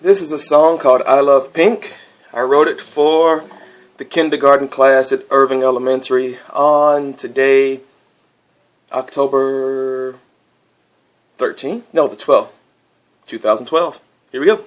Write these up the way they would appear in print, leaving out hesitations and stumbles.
This is a song called I Love Pink. I wrote it for the kindergarten class at Irving Elementary on today, October 13th? No, the 12th, 2012. Here we go.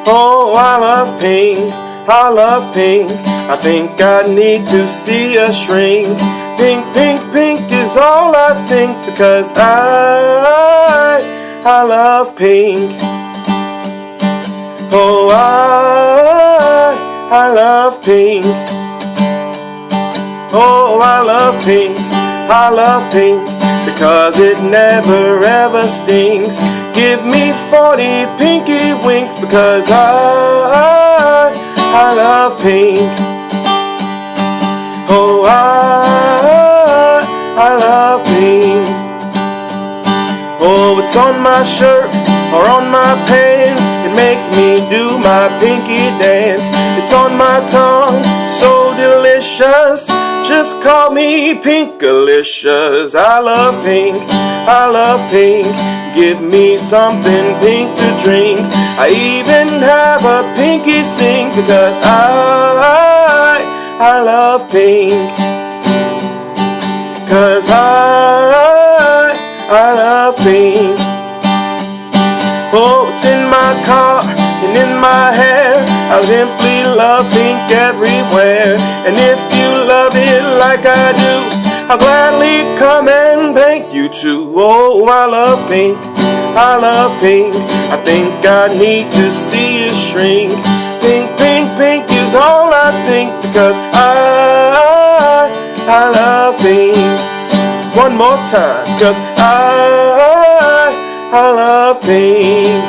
Oh, I love pink, I love pink. I think I need to see a shrink. Pink, pink, pink is all I think, because I love pink. Oh, I love pink. Oh, I love pink, I love pink, because it never ever stings. Give me 40 pinky winks, because I love pink. Oh, I love pink. Oh, it's on my shirt or on my pants. It makes me do my pinky dance. It's on my tongue, so delicious. Just call me Pinkalicious. I love pink, I love pink. Give me something pink to drink. I even have a pinky sink, because I love pink. 'Cause I love pink. Oh, it's in my car and in my hair. I simply love pink everywhere. And if you love it like I do, I'll gladly come and thank you too. Oh, I love pink, I love pink. I think I need to see a shrink. Pink, pink, pink is all I think, because I love pink. One more time, 'cause I love pink.